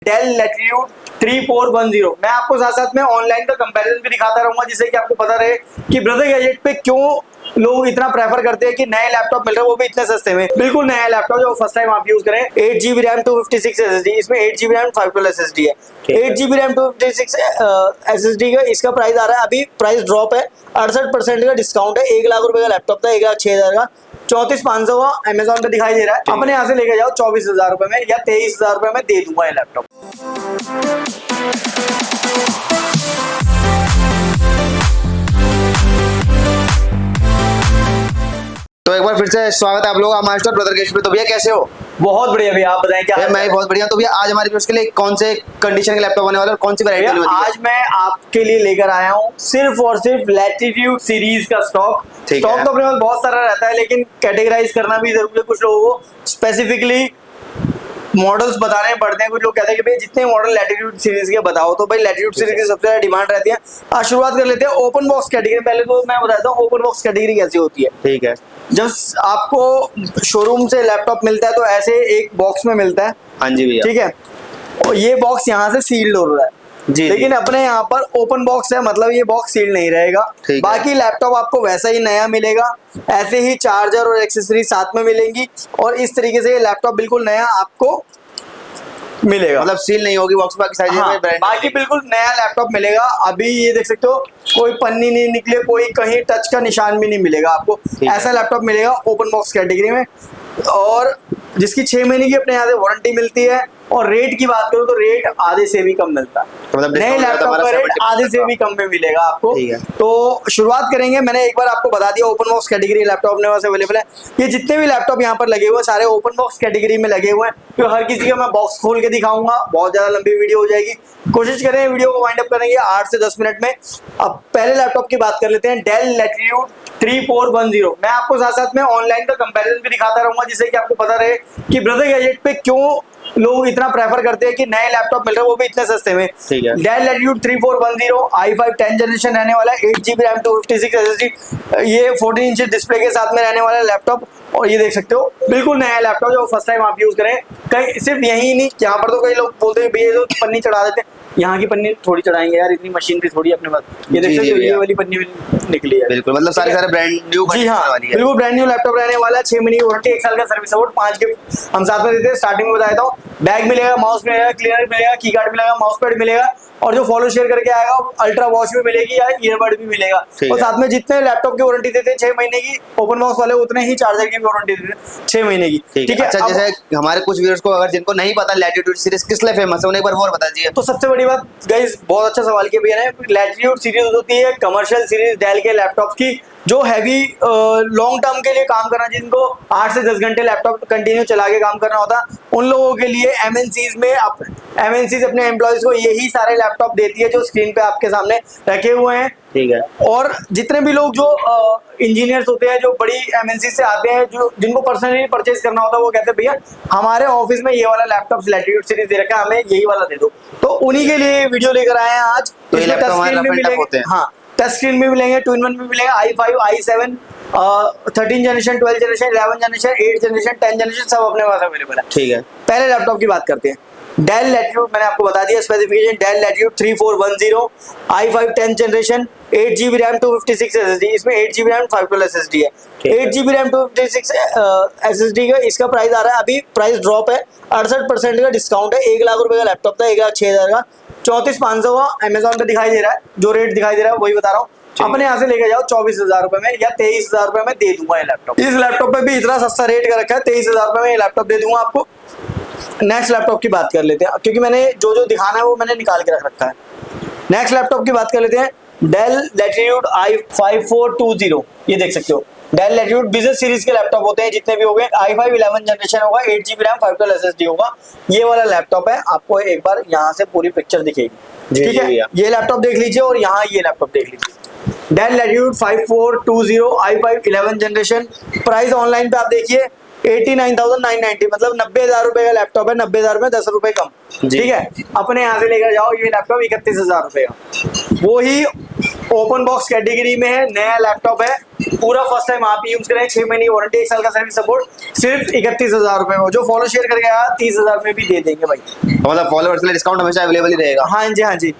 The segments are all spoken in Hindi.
Del Latitude 3410। मैं आपको साथ साथ में ऑनलाइन का कंपैरिजन भी दिखाता रहूंगा, जिससे कि आपको पता रहे कि ब्रदर गैजेट पे क्यों लोग इतना प्रेफर करते हैं कि नए लैपटॉप मिल रहे हैं वो भी इतने सस्ते में। बिल्कुल नया लैपटॉप जो फर्स्ट टाइम आप यूज करें। 8GB रैम 256 SSD, इसमें 8GB रैम 512 SSD है। 8GB रैम 256 SSD का इसका प्राइस आ रहा है, अभी प्राइस ड्रॉप है, 68% का डिस्काउंट है। 1 लाख रुपए का लैपटॉप था, 1,06,000 का, 34,500 का अमेजोन पे दिखाई दे रहा है। अपने यहाँ से लेके जाओ 24,000 रुपए में या 23,000 रुपए में दे दूंगा ये लैपटॉप। तो एक बार फिर से स्वागत है आप लोग हमारे स्टोर ब्रदर गैजेट पे। तो भैया कैसे हो? बहुत बढ़िया भैया, आप बताएं क्या? मैं बहुत बढ़िया। तो भैया आज हमारे व्यूअर्स के लिए कौन से कंडीशन के लैपटॉप आने वाले और कौन सी वैरायटी आने वाली है? आज मैं आपके लिए लेकर आया हूँ सिर्फ और सिर्फ लैटिट्यूड सीरीज का स्टॉक। स्टॉक तो अपने पास बहुत सारा रहता है, लेकिन कैटेगराइज करना भी जरूरी है। कुछ लोगों को स्पेसिफिकली मॉडल्स बताने पड़ते हैं। कुछ लोग कहते हैं कि भाई जितने मॉडल लैटिट्यूड सीरीज के बताओ, तो भाई लैटिट्यूड सीरीज की सबसे ज्यादा डिमांड रहती है। आज शुरुआत कर लेते हैं ओपन बॉक्स कैटेगरी। पहले तो मैं बताता हूँ ओपन बॉक्स कैटेगरी कैसी होती है। ठीक है, जब आपको शोरूम से लैपटॉप मिलता है तो ऐसे एक बॉक्स में मिलता है। हाँ जी भैया, ठीक है, और ये बॉक्स यहाँ से सील्ड हो रहा है जी, लेकिन अपने यहाँ पर ओपन बॉक्स है, मतलब ये बॉक्स सील्ड नहीं रहेगा। बाकी लैपटॉप आपको वैसा ही नया मिलेगा, ऐसे ही चार्जर और एक्सेसरी साथ में मिलेंगी, और इस तरीके से ये लैपटॉप बिल्कुल नया आपको मिलेगा। मतलब सील नहीं होगी बॉक्स, बाकी साइज में ब्रांड, बाकी बिल्कुल नया लैपटॉप मिलेगा। अभी ये देख सकते हो, कोई पन्नी नहीं निकले, कोई कहीं टच का निशान भी नहीं मिलेगा आपको। ऐसा लैपटॉप मिलेगा ओपन बॉक्स कैटेगरी में, और जिसकी 6 महीने की अपने यहाँ से वारंटी मिलती है। और रेट की बात करूं तो रेट आधे से भी कम मिलता है। मतलब नए लैपटॉप का रेट आधे से भी कम में मिलेगा आपको। तो शुरुआत करेंगे। मैंने एक बार आपको बता दिया ओपन बॉक्स कैटेगरी लैपटॉप अपने पास अवेलेबल है। ये जितने भी लैपटॉप यहाँ पर लगे हुए हैं सारे ओपन बॉक्स कैटेगरी में लगे हुए हैं। तो हर किसी का मैं बॉक्स खोल के दिखाऊंगा, बहुत ज्यादा लंबी वीडियो हो जाएगी। कोशिश करें वीडियो को वाइंड अप करेंगे 8 से 10 मिनट में। अब पहले लैपटॉप की बात कर लेते हैं, डेल लैटिट्यूड 3410। मैं आपको साथ साथ में ऑनलाइन का कंपैरिजन भी दिखाता रहूंगा, जिससे कि आपको पता रहे कि ब्रदर गैजेट पे क्यों लोग इतना प्रेफर करते हैं कि नए लैपटॉप मिल रहे हैं वो भी इतने सस्ते में। डेल लैटिट्यूड 3410 i5 10 जनरेशन रहने वाला है। 8GB रैम 256 SSD, ये 14 इंच डिस्प्ले के साथ में रहने वाला लैपटॉप। और ये देख सकते हो बिल्कुल नया लैपटॉप जो फर्स्ट टाइम आप यूज करें। कहीं सिर्फ यही नहीं, यहाँ पर तो कई लोग बोलते हैं भैया तो पन्नी चढ़ा देते हैं, यहाँ की पन्नी थोड़ी चढ़ाएंगे यार, इतनी मशीन भी थोड़ी अपने पास। ये देख सकते हो, ये वाली पन्नी भी निकली है। बिल्कुल, मतलब सारे ब्रांड न्यू। जी हाँ, बिल्कुल ब्रांड न्यू लैपटॉप रहने वाला है। 6 महीने की वारंटी, 1 साल का सर्विस सपोर्ट, 5 गिफ्ट हम साथ में देते हैं। स्टार्टिंग में बताया था, बैग मिलेगा, माउस मिलेगा, क्लीनर मिलेगा, की कार्ड मिलेगा, माउस पैड मिलेगा, और जो फॉलो शेयर करके आएगा अल्ट्रा वॉच भी मिलेगी या ईयरबड भी मिलेगा। और साथ में जितने लैपटॉप की वारंटी देते हैं 6 महीने की ओपन बॉक्स वाले, उतने ही चार्जर की वारंटी देते हैं 6 महीने की। ठीक है, अच्छा, जैसे हमारे कुछ व्यूअर्स को अगर जिनको नहीं पता लैटिट्यूड सीरीज किस लिए फेमस है, उन्हें एक बार और बता दीजिए। तो सबसे बड़ी बात गाइस, बहुत अच्छा सवाल किया भैया ने। लैटिट्यूड सीरीज होती है कमर्शियल सीरीज डेल के लैपटॉप की, जो हैवी लॉन्ग टर्म के लिए काम करना, जिनको 8 से 10 घंटे लैपटॉप कंटिन्यू चला के काम करना होता है, उन लोगों के लिए एमएनसीज में एमएनसीज अपने एम्प्लॉयज को यही सारे लैपटॉप देती है जो स्क्रीन पे आपके सामने रखे हुए हैं। ठीक है, और जितने भी लोग जो इंजीनियर्स होते हैं जो बड़ी एमएनसी से आते हैं, जो जिनको पर्सनली परचेज करना होता है, वो कहते हैं भैया हमारे ऑफिस में ये वाला लैपटॉप लैटिट्यूड सीरीज दे रखा है, हमें यही वाला दे दो। तो उन्हीं के लिए वीडियो लेकर आए हैं आज। तो ये लैपटॉप हमारे लैपटॉप होते हैं। हाँ, टच स्क्रीन में मिलेंगे, 2-in-1 में मिलेगा, i5 i7 13 generation, 12 generation, 11 generation, 8 generation, 10 generation, सब अपने पास अवेलेबल है। ठीक है, पहले लैपटॉप की बात करते हैं। डेल लैटिट्यूड मैंने आपको बता दिया specification, Dell Latitude 3410 i5 10 generation, 8GB RAM 256 SSD, इसमें 8GB रैम 512 SSD है। 8GB रैम 256 SSD का इसका प्राइस आ रहा है, अभी प्राइस ड्रॉप है, 68% का डिस्काउंट है। 1 लाख रुपए का लैपटॉप था, 1,06,000 का, 34,500 का अमेजोन पे दिखाई दे रहा है। जो रेट दिखाई दे रहा है वही बता रहा हूँ। अपने यहाँ से लेके जाओ 24,000 रुपए में या 23,000 रुपए में दे दूंगा ये लैपटॉप। इस लैपटॉप पे भी इतना सस्ता रेट कर रखा है, 23,000 रुपए में ये लैपटॉप दे दूंगा आपको। नेक्स्ट लैपटॉप की बात कर लेते हैं, क्योंकि मैंने जो जो दिखाना है वो मैंने निकाल के रख रखा है। नेक्स्ट लैपटॉप की बात कर लेते हैं, डेल लैटिट्यूड i5420। ये देख सकते हो, डेल लैटिट्यूड बिजनेस सीरीज के लैपटॉप होते हैं जितने भी हो गए। i5 11 जनरेशन होगा, 8GB रैम 512 SSD होगा। ये वाला लैपटॉप है, आपको एक बार यहाँ से पूरी पिक्चर दिखेगी। ठीक है, ये लैपटॉप देख लीजिए और यहाँ ये लैपटॉप देख लीजिए। Dell Latitude 5420 i5 11 generation, price online पे आप देखिए 89,990, मतलब 90,000 रुपए का लैपटॉप है। 90,000 में 10 रुपए कम। ठीक है, अपने यहाँ से लेकर जाओ ये लैपटॉप 31,000 रुपए का। वो ही ओपन बॉक्स कैटेगरी में है, नया लैपटॉप है, पूरा फर्स्ट टाइम आप यूज करें, 6 महीने की वारंटी, 1 साल का सर्विस सपोर्ट, सिर्फ 31,000 रुपए में। जो फॉलो शेयर करके आया 30,000 में भी दे देंगे भाई। मतलब फॉलोअर्स के लिए डिस्काउंट हमेशा अवेलेबल ही रहेगा। हाँ जी, हाँ जी।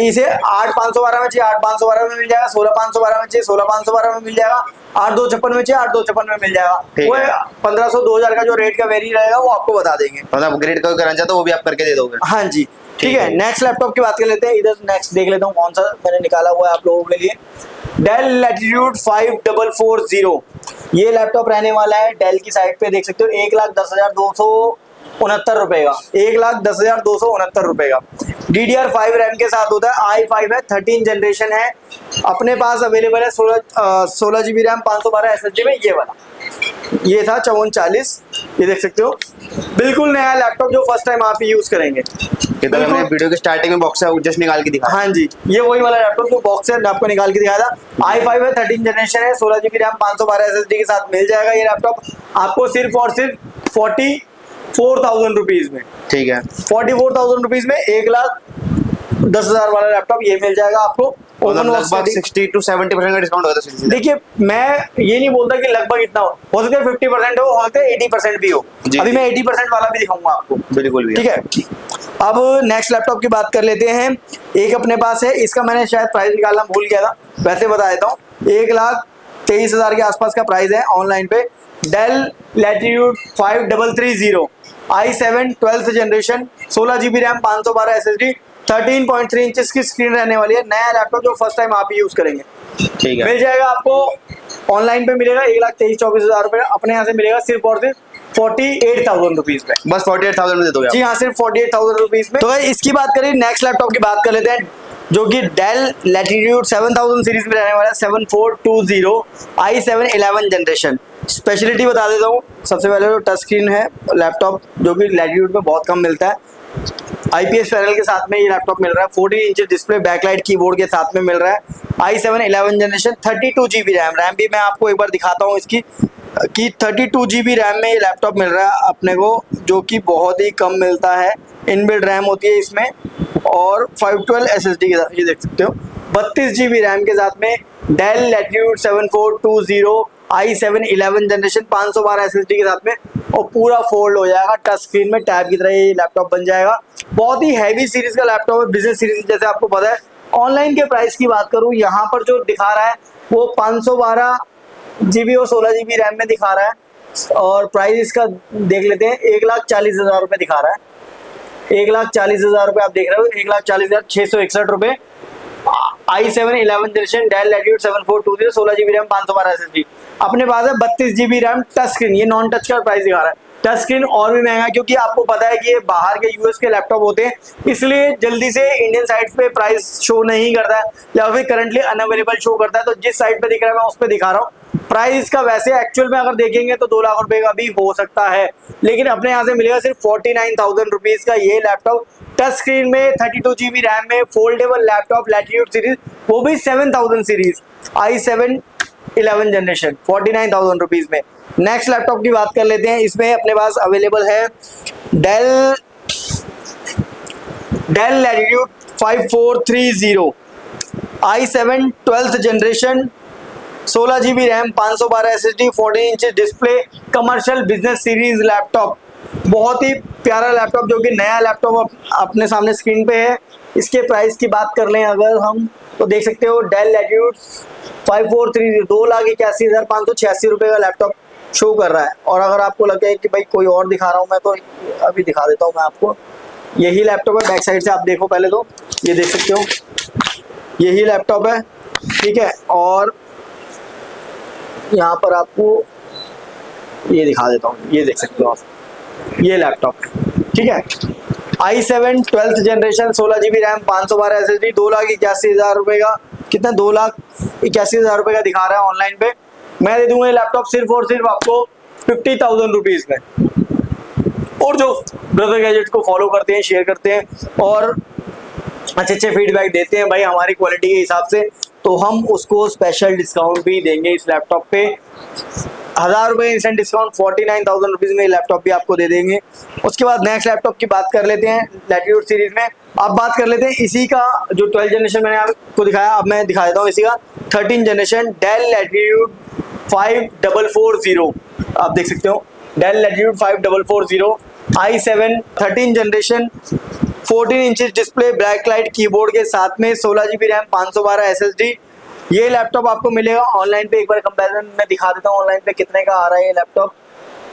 इसे 8,512 में चाहिए 8,512 में मिल जाएगा, 16,512 में चाहिए 16,512 में मिल जाएगा, 8,256 में चाहिए 8,256 में मिल जाएगा। वो 1,500 2,000 का जो रेट का वेरी रहेगा वो आपको बता देंगे। मतलब अपग्रेड का कराना चाहते हो वो भी आप करके दे दोगे। हाँ जी, ठीक है। नेक्स्ट लैपटॉप की बात कर लेते हैं। इधर नेक्स्ट देख लेता हूँ कौन सा मैंने निकाला हुआ है आप लोगों के लिए। डेल लैटिट्यूड 5440 ये लैपटॉप रहने वाला है। डेल की साइट पे देख सकते हो 1,10,269 रुपए का, 1,10,269 रुपए का। DDR5 रैम के साथ होता है, i5 है, 13 जनरेशन है। अपने पास अवेलेबल है 16 GB रैम 512 SSD में। ये वाला ये था 5440, ये देख सकते हो, बिल्कुल नया लैपटॉप जो फर्स्ट टाइम आप यूज करेंगे। हमने वीडियो के स्टार्टिंग में बॉक्स है जस्ट निकाल के दिखा। हाँ जी, ये वही वाला लैपटॉप जो बॉक्स है आपको निकाल के दिखाया था। i5 है, 13 जनरेशन है, 16 GB रैम 512 SSD के साथ मिल जाएगा। ये लैपटॉप आपको सिर्फ और सिर्फ 44,000 रुपीज में, ठीक है, 44,000 रुपीज में 1,10,000 वाला लैपटॉप ये मिल जाएगा आपको। लगभग 60 to 70% का डिस्काउंट होता है। देखिए, मैं ये नहीं बोलता कि लगभग इतना हो सकता है 50% हो सकता है 80% भी हो। अभी मैं 80% वाला भी दिखाऊंगा आपको। बिल्कुल भी, ठीक है। अब नेक्स्ट लैपटॉप की बात कर लेते हैं। एक अपने पास है, इसका मैंने शायद प्राइस निकालना भूल गया था, वैसे बता देता हूँ। 1,23,000 के आसपास का प्राइस है ऑनलाइन पे। Dell Latitude 5330 i7 12th generation, 16 GB RAM 512 SSD, 13.3 inches की स्क्रीन रहने वाली है। नया लैपटॉप जो फर्स्ट टाइम आप यूज करेंगे, ठीक है, मिल जाएगा आपको। ऑनलाइन पे मिलेगा 1,23,24,000 रुपए, अपने यहाँ से मिलेगा सिर्फ और सिर्फ 48,000 रुपीज में। बस 48,000 में दे दोगे? जी हाँ, सिर्फ 48,000 रुपीज में। तो इसकी बात करें, नेक्स्ट लैपटॉप की बात कर लेते हैं, जो कि डेल लैटिट्यूड 7000 सीरीज में रहने वाला है। 7420 i7 11 जनरेशन। स्पेशलिटी बता देता हूँ, सबसे पहले तो टच स्क्रीन है लैपटॉप, जो कि लैटिट्यूड में बहुत कम मिलता है। IPS पैनल के साथ में ये लैपटॉप मिल रहा है। 14 इंच डिस्प्ले, बैकलाइट कीबोर्ड के साथ में मिल रहा है। i7 11 जनरेशन, 32 GB रैम भी मैं आपको एक बार दिखाता हूँ इसकी, कि 32 GB रैम में ये लैपटॉप मिल रहा है अपने को, जो कि बहुत ही कम मिलता है। इनबिल्ट रैम होती है इसमें, और 512 SSD के साथ, ये देख सकते हो 32 GB रैम के साथ में Dell Latitude 7420 i7 11 generation 512 SSD के साथ में, और पूरा फोल्ड हो जाएगा टच स्क्रीन में, टैब की तरह ये लैपटॉप बन जाएगा। बहुत ही हैवी सीरीज का लैपटॉप है, बिजनेस सीरीज जैसे आपको पता है। ऑनलाइन के प्राइस की बात करूँ, यहाँ पर जो दिखा रहा है वो 512 GB और 16 GB रैम में दिखा रहा है, और प्राइस इसका देख लेते हैं 1,40,000 रुपये दिखा रहा है। 1,40,000 रुपये आप देख रहे हो, 1,40,661 रुपये। i7 11 generation Dell Latitude 7420 16 GB RAM 512 SSD। अपने पास है 32 GB रैम टच स्क्रीन। ये नॉन टच का प्राइस दिखा रहा है, टच स्क्रीन और भी महंगा, क्योंकि आपको पता है कि ये बाहर के US के लैपटॉप होते हैं, इसलिए जल्दी से इंडियन साइट पे प्राइस शो नहीं करता है, या फिर करंटली अनअवेलेबल शो करता है। तो जिस साइट पे दिख रहा है मैं उस पे दिखा रहा हूँ। प्राइस का वैसे एक्चुअल में अगर देखेंगे तो 2 लाख रुपए का भी हो सकता है, लेकिन अपने यहाँ से मिलेगा सिर्फ 49,000 रुपीज का ये लैपटॉप। टच स्क्रीन में 32 GB रैम में फोल्डेबल लैपटॉप लैटिट्यूड सीरीज, वो भी 7000 सीरीज, i7 11 जनरेशन, 49,000 रुपीज में। नेक्स्ट लैपटॉप की बात कर लेते हैं। इसमें अपने पास अवेलेबल है Dell Latitude 5430 i7 12th generation, 16 GB RAM 512 SSD, 14 inch display, commercial business series laptop. बहुत ही प्यारा लैपटॉप, जो कि नया लैपटॉप अपने सामने स्क्रीन पे है। इसके प्राइस की बात कर लें अगर हम, तो देख सकते हो डेल लैटिट्यूड 5430 2,81,586 रुपये का लैपटॉप शो कर रहा है। और अगर आपको लगे कि भाई कोई और दिखा रहा हूँ मैं, तो अभी दिखा देता हूँ मैं आपको। यही लैपटॉप है, बैक साइड से आप देखो पहले तो, ये देख सकते हो यही लैपटॉप है, ठीक है। और यहाँ पर आपको ये दिखा देता हूँ, ये देख सकते हो आप, ये लैपटॉप है, ठीक है। i7 12th generation, 16 GB RAM 512 SSD, 2,81,000 रुपये का, कितना 2,81,000 रुपये का दिखा रहा है ऑनलाइन पे। मैं दे दूंगा ये लैपटॉप सिर्फ और सिर्फ आपको 50,000 रुपीज़ में। और जो ब्रदर गैजेट को फॉलो करते हैं, शेयर करते हैं और अच्छे फीडबैक देते हैं भाई हमारी क्वालिटी के हिसाब से, तो हम उसको स्पेशल डिस्काउंट भी देंगे इस लैपटॉप पे। 1,000 रुपये इंस्टेंट डिस्काउंट, 49,000 रुपीज़ में लैपटॉप भी आपको दे देंगे। उसके बाद नेक्स्ट लैपटॉप की बात कर लेते हैं लैटिट्यूड सीरीज में। अब बात कर लेते हैं इसी का, जो 12 जनरेशन मैंने आपको दिखाया, अब मैं दिखा देता हूँ इसी का 13 जनरेशन डेल लैटिट्यूड 5440 आप देख सकते हो, Dell Latitude 5440 i7 13 generation 14 inches display, black light keyboard के साथ में, 16 GB रैम, 512 SSD। ये लैपटॉप आपको मिलेगा ऑनलाइन पे, एक बार कंपैरिजन में दिखा देता हूँ ऑनलाइन पे कितने का आ रहा है ये लैपटॉप।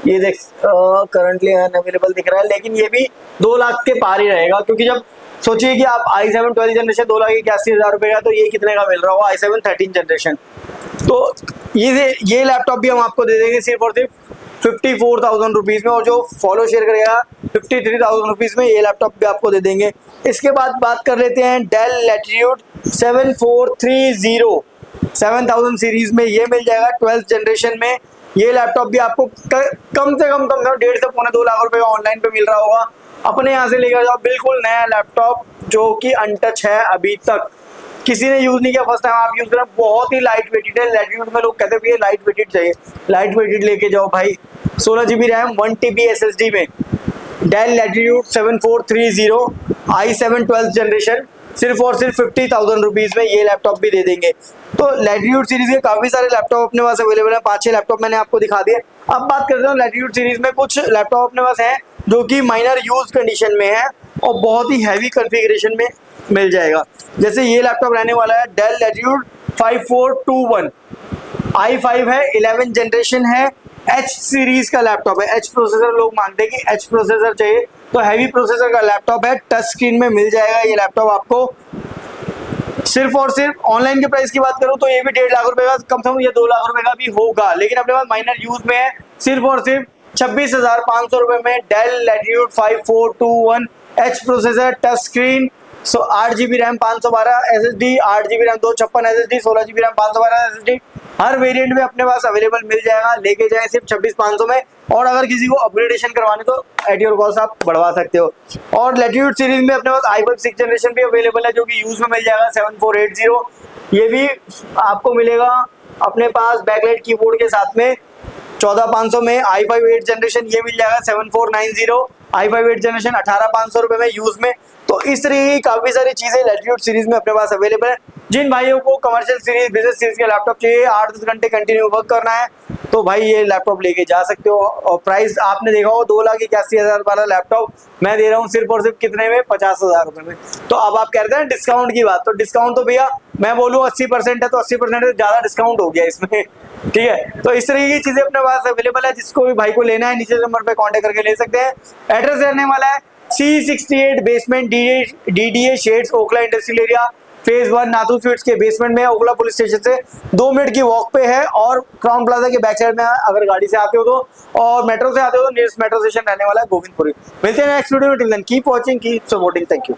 ये देख करंटली अनअवेलेबल दिख रहा है, लेकिन ये भी 2 लाख के पार ही रहेगा, क्योंकि जब सोचिए कि आप i7 12 जनरेशन 2,81,000 रुपए का, तो ये कितने का मिल रहा होगा i7 13 जनरेशन। तो ये लैपटॉप भी हम आपको दे देंगे सिर्फ और सिर्फ 54,000 रुपीज़ में, और जो फॉलो शेयर करेगा 53,000 रुपीज़ में ये लैपटॉप भी आपको दे देंगे। इसके बाद बात कर लेते हैं डेल लैटिट्यूड 7430 7000 सीरीज में, ये मिल जाएगा 12th जनरेशन में। ये लैपटॉप भी आपको कम से कम 1.5 से पौने 2 लाख रुपए का ऑनलाइन पे मिल रहा होगा। अपने यहाँ से लेकर जाओ, बिल्कुल नया लैपटॉप जो कि अनटच है, अभी तक किसी ने यूज नहीं किया, फर्स्ट टाइम आप यूज कर रहे हैं, बहुत ही लाइट वेटेड है। लैटिट्यूड में लोग कहते हैं ये लाइट वेटेड चाहिए, लाइट वेटेड लेके जाओ भाई। 16 GB रैम 1 TB SSD में Dell Latitude 7430 i7 12th generation, सिर्फ और सिर्फ 50,000 रुपीज़ में ये लैपटॉप भी दे देंगे। तो लैटिट्यूड सीरीज के काफ़ी सारे लैपटॉप अपने पास अवेलेबल है, 5-6 लैपटॉप मैंने आपको दिखा दिए। अब बात करते हैं लैटिट्यूड सीरीज में, कुछ लैपटॉप अपने पास हैं जो कि माइनर यूज कंडीशन में है और बहुत ही हैवी कॉन्फ़िगरेशन में मिल जाएगा। जैसे ये लैपटॉप रहने वाला है डेल लैटिट्यूड 5421 i5 है, 11 जनरेशन है, H सीरीज का लैपटॉप है। H प्रोसेसर लोग मांगते हैं कि H प्रोसेसर चाहिए, तो हैवी प्रोसेसर का लैपटॉप है, टच स्क्रीन में मिल जाएगा ये लैपटॉप आपको। सिर्फ और सिर्फ ऑनलाइन के प्राइस की बात करूं तो ये भी 1.5 लाख रुपए का, कम से कम ये 2 लाख रुपए का भी होगा, लेकिन अपने पास माइनर यूज में है, सिर्फ और सिर्फ 26,500 रुपए में Dell Latitude 5421 H processor, touch screen, 8 GB RAM, 512 SSD, 8 GB RAM 256 SSD, 16 GB RAM 512 SSD, हर वेरिएंट में अपने पास अवेलेबल मिल जाएगा। लेके जाए सिर्फ 26,500 में, और अगर किसी को अपग्रेडेशन करवाने तो एट योर कॉस्ट आप बढ़वा सकते हो। और लैटिट्यूड सीरीज में अपने पास i5 6 जनरेशन भी अवेलेबल है, जो कि यूज में मिल जाएगा 7480, ये भी आपको मिलेगा अपने पास बैकलाइट कीबोर्ड के साथ में 14,500 में। i5 8 जनरेशन ये मिल जाएगा 7490, i5 8 जनरेशन 18,500 रुपए में यूज में। तो इस तरह की काफी सारी चीजें लैटिट्यूड सीरीज में अपने पास अवेलेबल है। जिन भाइयों को कमर्शियल सीरीज, बिजनेस सीरीज का लैपटॉप चाहिए, 8-10 घंटे कंटिन्यू वर्क करना है, तो भाई ये लैपटॉप लेके जा सकते हो। और प्राइस आपने देखा हो 2,81,000 वाला लैपटॉप मैं दे रहा हूँ सिर्फ और सिर्फ कितने में, 50,000 रुपए में। तो अब आप कह रहे हैं डिस्काउंट की बात, तो डिस्काउंट तो भैया मैं बोलूँ 80% है, तो 80% से ज्यादा डिस्काउंट हो गया इसमें, ठीक है। तो इस तरह की चीजें अपने पास अवेलेबल है, जिसको भी भाई को लेना है नीचे नंबर पे कांटेक्ट करके ले सकते हैं। एड्रेस रहने वाला है C68 basement DDA shades, Okhla industrial area, phase 1 Nathu sweets के बेसमेंट में, ओखला पुलिस स्टेशन से 2 मिनट की वॉक पे है, और क्राउन प्लाजा के बैक साइड में अगर गाड़ी से आते हो तो, और मेट्रो से आते हो तो नियरेस्ट मेट्रो स्टेशन रहने वाला है गोविंदपुरी। मिलते हैं नेक्स्ट वीडियो में, till then keep watching, keep supporting, thank you.